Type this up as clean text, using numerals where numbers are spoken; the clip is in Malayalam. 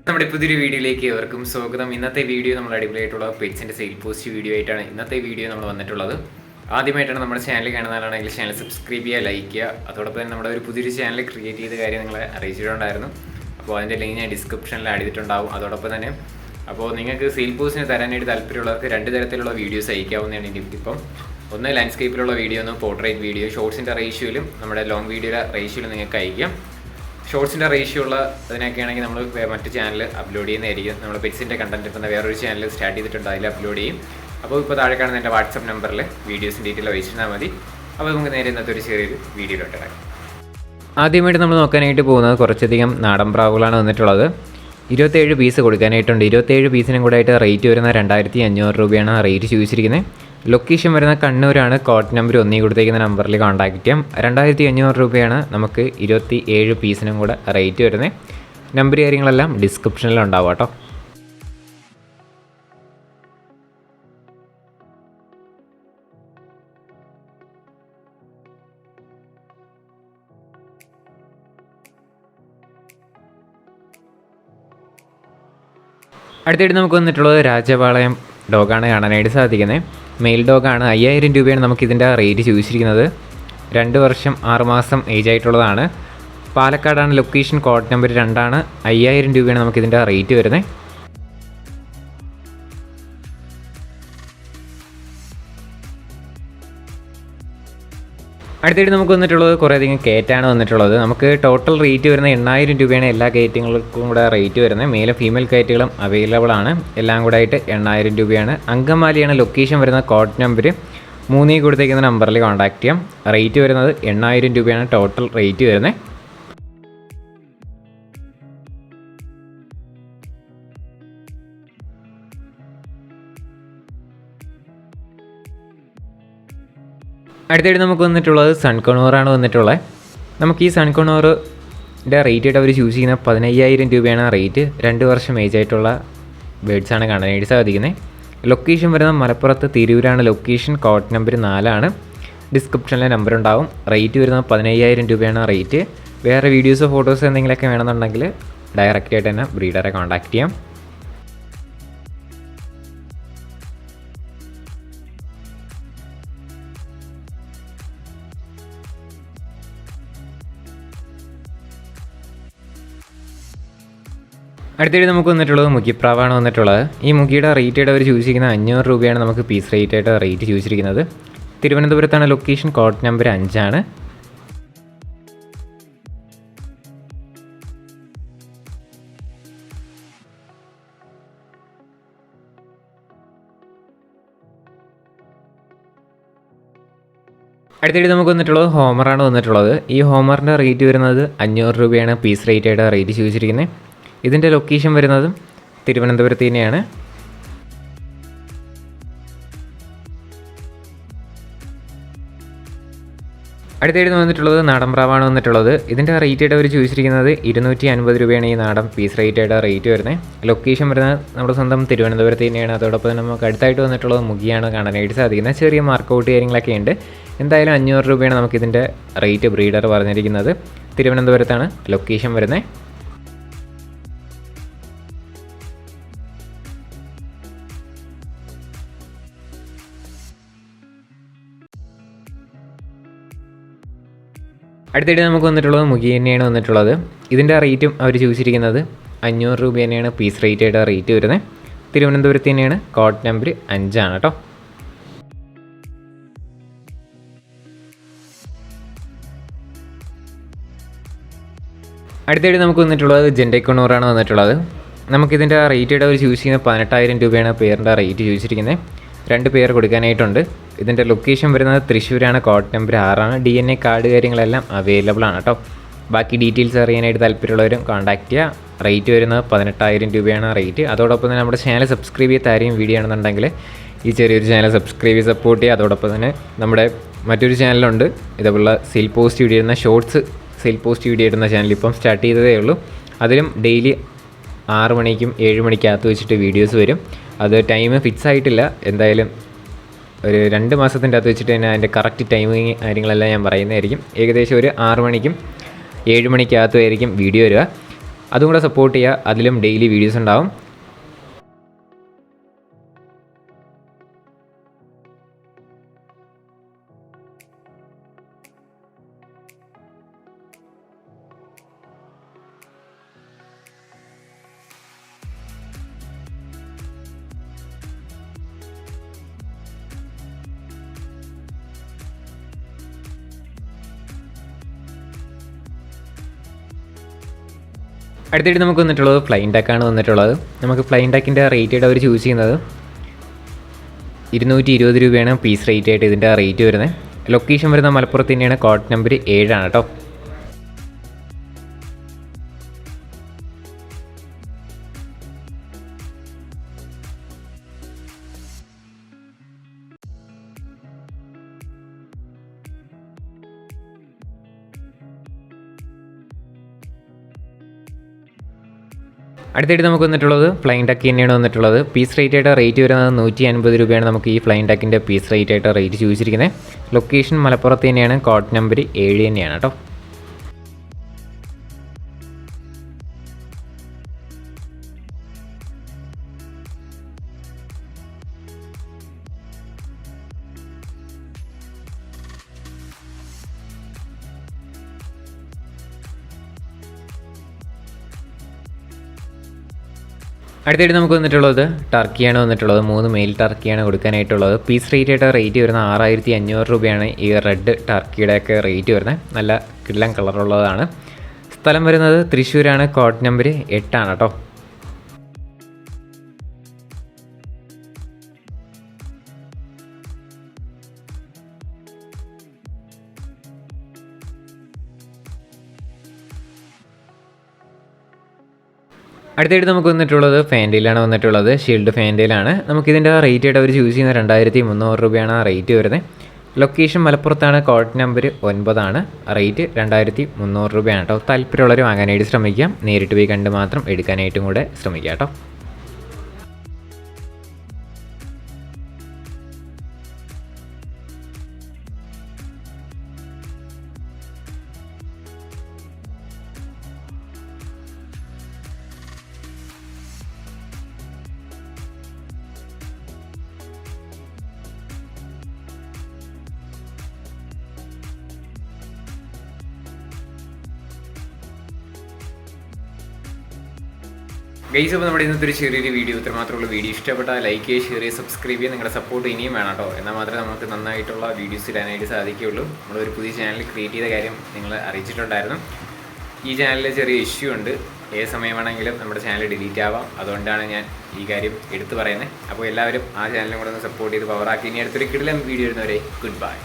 നമ്മുടെ പുതിയൊരു വീഡിയോയിലേക്ക് ഏവർക്കും സ്വാഗതം. ഇന്നത്തെ വീഡിയോ നമ്മൾ അടിപൊളിയായിട്ടുള്ള പെറ്റ്സിൻ്റെ സെയിൽ പോസ്റ്റ് വീഡിയോ ആയിട്ടാണ് ഇന്നത്തെ വീഡിയോ നമ്മൾ വന്നിട്ടുള്ളത്. ആദ്യമായിട്ടാണ് നമ്മുടെ ചാനൽ കാണുന്നതാണെങ്കിൽ ചാനൽ സബ്സ്ക്രൈബ് ചെയ്യുക, ലൈക്ക് ചെയ്യുക. അതോടൊപ്പം തന്നെ നമ്മുടെ ഒരു പുതിയൊരു ചാനൽ ക്രിയേറ്റ് ചെയ്ത കാര്യം നിങ്ങളെ അറിയിച്ചിട്ടുണ്ടായിരുന്നു. അപ്പോൾ അതിൻ്റെ ലിങ്ക് ഞാൻ ഡിസ്ക്രിപ്ഷനിൽ ആഡ് ചെയ്തിട്ടുണ്ടാവും. അതോടൊപ്പം തന്നെ അപ്പോൾ നിങ്ങൾക്ക് സെയിൽ പോസ്റ്റിന് തരാനായിട്ട് താല്പര്യമുള്ളവർക്ക് രണ്ട് തരത്തിലുള്ള വീഡിയോസ് അയക്കാവുന്നതാണ്. ഇപ്പം ഒന്ന് ലാൻഡ്സ്കേപ്പിലുള്ള വീഡിയോ, ഒന്ന് പോർട്രേറ്റ് വീഡിയോ. ഷോർട്സിൻ്റെ റേഷ്യോയിലും നമ്മുടെ ലോങ് വീഡിയോയുടെ റേഷ്യോയിലും നിങ്ങൾക്ക് അയക്കാം. ഷോർട്സിൻ്റെ റേഷ്യോ ഉള്ള അതിനൊക്കെയാണെങ്കിൽ നമ്മൾ മറ്റ് ചാനൽ അപ്ലോഡ് ചെയ്യുന്നതായിരിക്കും. നമ്മൾ പെറ്റ്സിൻ്റെ കണ്ടൻറ്റ് ഇപ്പം വേറൊരു ചാനൽ സ്റ്റാർട്ട് ചെയ്തിട്ടുണ്ട്, അതിൽ അപ്ലോഡ് ചെയ്യും. അപ്പോൾ ഇപ്പോൾ താഴെ കാണുന്ന എൻ്റെ വാട്സപ്പ് നമ്പറിൽ വീഡിയോസും ഡീറ്റെയിൽ അയച്ചിരുന്നാൽ മതി. അപ്പോൾ നമുക്ക് നേരെ ഇന്നത്തെ ഒരു ചെറിയൊരു വീഡിയോയിലോട്ട് ഇറങ്ങാം. ആദ്യമായിട്ട് നമ്മൾ നോക്കാനായിട്ട് പോകുന്നത് കുറച്ചധികം നാടൻ പ്രാവുകളാണ് വന്നിട്ടുള്ളത്. 27 പീസ് കൊടുക്കാനായിട്ടുണ്ട്. 27 പീസിനും കൂടെ ആയിട്ട് റേറ്റ് വരുന്ന 2500 രൂപയാണ് റേറ്റ് ചോദിച്ചിരിക്കുന്നത്. ലൊക്കേഷൻ വരുന്ന കണ്ണൂരാണ്. കോഡ് നമ്പർ 1 കൊടുത്തേക്കുന്ന നമ്പറിൽ കോൺടാക്റ്റ് ചെയ്യാം. 2500 രൂപയാണ് നമുക്ക് 27 പീസിനും കൂടെ റേറ്റ് വരുന്നത്. നമ്പർ കാര്യങ്ങളെല്ലാം ഡിസ്ക്രിപ്ഷനിൽ ഉണ്ടാവും കേട്ടോ. അടുത്തായിട്ട് നമുക്ക് വന്നിട്ടുള്ളത് രാജപാളയം ഡോഗാണ് കാണാനായിട്ട് സാധിക്കുന്നത്. മെയിൽ ഡോഗാണ്. 5000 രൂപയാണ് നമുക്കിതിൻ്റെ റേറ്റ് ചോദിച്ചിരിക്കുന്നത്. 2 വർഷം 6 മാസം ഏജ് ആയിട്ടുള്ളതാണ്. പാലക്കാടാണ് ലൊക്കേഷൻ. കോഡ് നമ്പർ 2 5000 രൂപയാണ് നമുക്കിതിൻ്റെ റേറ്റ് വരുന്നത്. അടുത്തായിട്ട് നമുക്ക് വന്നിട്ടുള്ളത് കുറേയധികം കേറ്റാണ് വന്നിട്ടുള്ളത്. നമുക്ക് ടോട്ടൽ റേറ്റ് വരുന്ന 8000 രൂപയാണ് എല്ലാ കയറ്റങ്ങൾക്കും കൂടെ റേറ്റ് വരുന്നത്. മെയിലും ഫീമെയിൽ കയറ്റുകളും അവൈലബിൾ ആണ്. എല്ലാം കൂടെ ആയിട്ട് 8000 രൂപയാണ്. അങ്കമാലിയാണ് ലൊക്കേഷൻ വരുന്നത്. കോഡ് നമ്പർ 3 കൊടുത്തേക്കുന്ന നമ്പറിൽ കോൺടാക്റ്റ് ചെയ്യാം. റേറ്റ് വരുന്നത് 8000 രൂപയാണ് ടോട്ടൽ റേറ്റ് വരുന്നത്. അടുത്തായിട്ട് നമുക്ക് വന്നിട്ടുള്ളത് സൺകോണോറാണ് വന്നിട്ടുള്ളത്. നമുക്ക് ഈ സൺകോണോറിൻ്റെ റേറ്റ് ആയിട്ട് അവർ ചൂസ് ചെയ്യുന്ന 15000 രൂപയാണ് റേറ്റ്. 2 വർഷം ഏജ് ആയിട്ടുള്ള ബേഡ്സാണ് കാണാനായിട്ട് സാധിക്കുന്നത്. ലൊക്കേഷൻ വരുന്നത് മലപ്പുറത്ത് തിരൂരാണ് ലൊക്കേഷൻ. കോഡ് നമ്പർ 4 ഡിസ്ക്രിപ്ഷനിലെ നമ്പർ ഉണ്ടാവും. റേറ്റ് വരുന്നത് 15000 രൂപയാണ് റേറ്റ്. വേറെ വീഡിയോസോ ഫോട്ടോസോ എന്തെങ്കിലുമൊക്കെ വേണമെന്നുണ്ടെങ്കിൽ ഡയറക്റ്റായിട്ട് തന്നെ ബ്രീഡറെ കോൺടാക്റ്റ് ചെയ്യാം. അടുത്തിടെ നമുക്ക് വന്നിട്ടുള്ളത് മുഖിപ്രാവാണ് വന്നിട്ടുള്ളത്. ഈ മുഖിയുടെ റേറ്റ് ആയിട്ട് അവർ ചൂസ് ചെയ്യുന്ന 500 രൂപയാണ് നമുക്ക് പീസ് റേറ്റ് ആയിട്ട് റേറ്റ് ചോദിച്ചിരിക്കുന്നത്. തിരുവനന്തപുരത്താണ് ലൊക്കേഷൻ. Code number 5. അടുത്തിടെ നമുക്ക് വന്നിട്ടുള്ളത് ഹോമറാണ് വന്നിട്ടുള്ളത്. ഈ ഹോമറിൻ്റെ റേറ്റ് വരുന്നത് 500 രൂപയാണ് പീസ് റേറ്റ് ആയിട്ട് റേറ്റ് ചോദിച്ചിരിക്കുന്നത്. ഇതിൻ്റെ ലൊക്കേഷൻ വരുന്നതും തിരുവനന്തപുരത്ത് തന്നെയാണ്. അടുത്തായിട്ട് വന്നിട്ടുള്ളത് നാടൻ പ്രാവാണ് വന്നിട്ടുള്ളത്. ഇതിൻ്റെ റേറ്റ് ആയിട്ട് അവർ ചോദിച്ചിരിക്കുന്നത് 250 രൂപയാണ് ഈ നാടൻ പീസ് റേറ്റ് ആയിട്ട് റേറ്റ് വരുന്നത്. ലൊക്കേഷൻ വരുന്നത് നമ്മുടെ സ്വന്തം തിരുവനന്തപുരത്ത് തന്നെയാണ്. അതോടൊപ്പം തന്നെ നമുക്ക് അടുത്തായിട്ട് വന്നിട്ടുള്ളത് മുഖിയാണ് കാണാനായിട്ട് സാധിക്കുന്നത്. ചെറിയ മാർക്കൗട്ട് കാര്യങ്ങളൊക്കെ ഉണ്ട്. എന്തായാലും 500 രൂപയാണ് നമുക്കിതിൻ്റെ റേറ്റ് ബ്രീഡർ പറഞ്ഞിരിക്കുന്നത്. തിരുവനന്തപുരത്താണ് ലൊക്കേഷൻ വരുന്നത്. അടുത്തിടെ നമുക്ക് വന്നിട്ടുള്ളത് മുഖി തന്നെയാണ് വന്നിട്ടുള്ളത്. ഇതിൻ്റെ റേറ്റും അവർ ചോദിച്ചിരിക്കുന്നത് 500 രൂപ തന്നെയാണ് പീസ് റേറ്റ് ആയിട്ട് റേറ്റ് വരുന്നത്. തിരുവനന്തപുരത്ത് തന്നെയാണ്. കോഡ് നമ്പർ 5 കേട്ടോ. അടുത്തിടെ നമുക്ക് വന്നിട്ടുള്ളത് ജെൻഡൈക്കോണൂറാണ് വന്നിട്ടുള്ളത്. നമുക്കിതിൻ്റെ റേറ്റ് ആയിട്ട് അവർ ചൂസ് ചെയ്യുന്ന 18000 രൂപയാണ് പേരിൻ്റെ റേറ്റ് ചോദിച്ചിരിക്കുന്നത്. 2 പേർ കൊടുക്കാനായിട്ടുണ്ട്. ഇതിൻ്റെ ലൊക്കേഷൻ വരുന്നത് തൃശ്ശൂരാണ്. Code number 6. DNA കാർഡ് കാര്യങ്ങളെല്ലാം അവൈലബിൾ ആണ് കേട്ടോ. ബാക്കി ഡീറ്റെയിൽസ് അറിയാനായിട്ട് താല്പര്യമുള്ളവരും കോൺടാക്റ്റ് ചെയ്യുക. റേറ്റ് വരുന്നത് 18000 രൂപയാണ് റേറ്റ്. അതോടൊപ്പം തന്നെ നമ്മുടെ ചാനൽ സബ്സ്ക്രൈബ് ചെയ്ത് ആരെയും വീഡിയോ ആണെന്നുണ്ടെങ്കിൽ ഈ ചെറിയൊരു ചാനൽ സബ്സ്ക്രൈബ് ചെയ്ത് സപ്പോർട്ട് ചെയ്യുക. അതോടൊപ്പം തന്നെ നമ്മുടെ മറ്റൊരു ചാനലുണ്ട്, ഇതുപോലുള്ള സെയിൽ പോസ്റ്റ് വീഡിയോ ഇടുന്ന ഷോർട്സ് സെയിൽ പോസ്റ്റ് വീഡിയോ ഇടുന്ന ചാനൽ ഇപ്പം സ്റ്റാർട്ട് ചെയ്തതേ ഉള്ളൂ. അതിലും ഡെയിലി 6 മണിക്കും 7 മണിക്കകത്ത് വെച്ചിട്ട് വീഡിയോസ് വരും. അത് ടൈം ഫിക്സ് ആയിട്ടില്ല. എന്തായാലും ഒരു 2 മാസത്തിൻ്റെ അകത്ത് വെച്ചിട്ട് തന്നെ അതിൻ്റെ കറക്റ്റ് ടൈമിങ് കാര്യങ്ങളെല്ലാം ഞാൻ പറയുന്നതായിരിക്കും. ഏകദേശം ഒരു 6 മണിക്കും 7 മണിക്കകത്തുമായിരിക്കും വീഡിയോ വരിക. അതും കൂടെ സപ്പോർട്ട് ചെയ്യുക. അതിലും ഡെയിലി വീഡിയോസ് ഉണ്ടാവും. അടുത്തായിട്ട് നമുക്ക് വന്നിട്ടുള്ളത് ഫ്ലൈൻ ടാക്കാണ് വന്നിട്ടുള്ളത്. നമുക്ക് ഫ്ലൈൻ ടാക്കിൻ്റെ റേറ്റ് ആയിട്ട് അവർ ചൂസ് ചെയ്യുന്നത് 220 രൂപയാണ് പീസ് റേറ്റ് ആയിട്ട് ഇതിൻ്റെ റേറ്റ് വരുന്നത്. ലൊക്കേഷൻ വരുന്ന മലപ്പുറത്ത് തന്നെയാണ്. കോഡ് നമ്പർ 7 ആണ് കേട്ടോ. അടുത്തായിട്ട് നമുക്ക് വന്നിട്ടുള്ളത് ഫ്ലൈൻ ടാക്ക് തന്നെയാണ് വന്നിട്ടുള്ളത്. പീസ് റേറ്റ് ആയിട്ട് റേറ്റ് വരുന്നത് 150 രൂപയാണ് നമുക്ക് ഈ ഫ്ലൈൻ ടാക്കിൻ്റെ പീസ് റേറ്റ് ആയിട്ട് റേറ്റ് ചോദിച്ചിരിക്കുന്നത്. ലൊക്കേഷൻ മലപ്പുറത്ത് തന്നെയാണ്. കോഡ് നമ്പർ 7 തന്നെയാണ് കേട്ടോ. അടുത്തായിട്ട് നമുക്ക് വന്നിട്ടുള്ളത് ടർക്കിയാണ് വന്നിട്ടുള്ളത്. 3 മെയിൽ ടർക്കിയാണ് കൊടുക്കാനായിട്ടുള്ളത്. പീസ് റേറ്റ് ആയിട്ട് റേറ്റ് വരുന്നത് 6500 രൂപയാണ് ഈ റെഡ് ടർക്കിയുടെയൊക്കെ റേറ്റ് വരുന്നത്. നല്ല കിടിലൻ കളറുള്ളതാണ്. സ്ഥലം വരുന്നത് തൃശ്ശൂരാണ്. കോഡ് നമ്പർ 8 ആണ് കേട്ടോ. അടുത്തായിട്ട് നമുക്ക് വന്നിട്ടുള്ളത് ഫാൻറ്റയിലാണ് വന്നിട്ടുള്ളത്. ഷീൽഡ് ഫാൻറ്റയിലാണ്. നമുക്കിതിൻ്റെ റേറ്റ് ആയിട്ട് അവർ ചൂസ് ചെയ്യുന്നത് 2300 രൂപയാണ് റേറ്റ് വരുന്നത്. ലൊക്കേഷൻ മലപ്പുറത്താണ്. കോഡ് നമ്പർ 9 ആണ്. റേറ്റ് 2300 രൂപയാണ് കേട്ടോ. താല്പര്യമുള്ളവർ വാങ്ങാനായിട്ട് ശ്രമിക്കാം. നേരിട്ട് പോയി കണ്ട് മാത്രം എടുക്കാനായിട്ടും കൂടെ ശ്രമിക്കാം കേട്ടോ. ഗൈസ്, അപ്പോൾ നമ്മുടെ ഇന്നത്തെ ഒരു ചെറിയൊരു വീഡിയോ ഇത്രമാത്രമുള്ള വീഡിയോ ഇഷ്ടപ്പെട്ടാൽ ലൈക്ക് ചെയ്യുക, ഷെയർ ചെയ്യുക, സബ്സ്ക്രൈബ് ചെയ്യുക. നിങ്ങളുടെ സപ്പോർട്ട് ഇനിയും വേണം കേട്ടോ. എന്നാൽ മാത്രമേ നമുക്ക് നന്നായിട്ടുള്ള വീഡിയോസ് ഇടാനായിട്ട് സാധിക്കുകയുള്ളൂ. നമ്മളൊരു പുതിയ ചാനൽ ക്രിയേറ്റ് ചെയ്ത കാര്യം നിങ്ങൾ അറിയിച്ചിട്ടുണ്ടായിരുന്നു. ഈ ചാനലിൽ ചെറിയ ഇഷ്യൂ ഉണ്ട്. ഏത് സമയം വേണമെങ്കിലും നമ്മുടെ ചാനൽ ഡിലീറ്റ് ആവാം. അതുകൊണ്ടാണ് ഞാൻ ഈ കാര്യം എടുത്തു പറയുന്നത്. അപ്പോൾ എല്ലാവരും ആ ചാനലും കൂടെ ഒന്ന് സപ്പോർട്ട് ചെയ്ത് പവറാക്കി. ഇനി അടുത്തൊരു കിടിലൻ വീഡിയോ ഇടുന്നവരെ ഗുഡ് ബൈ.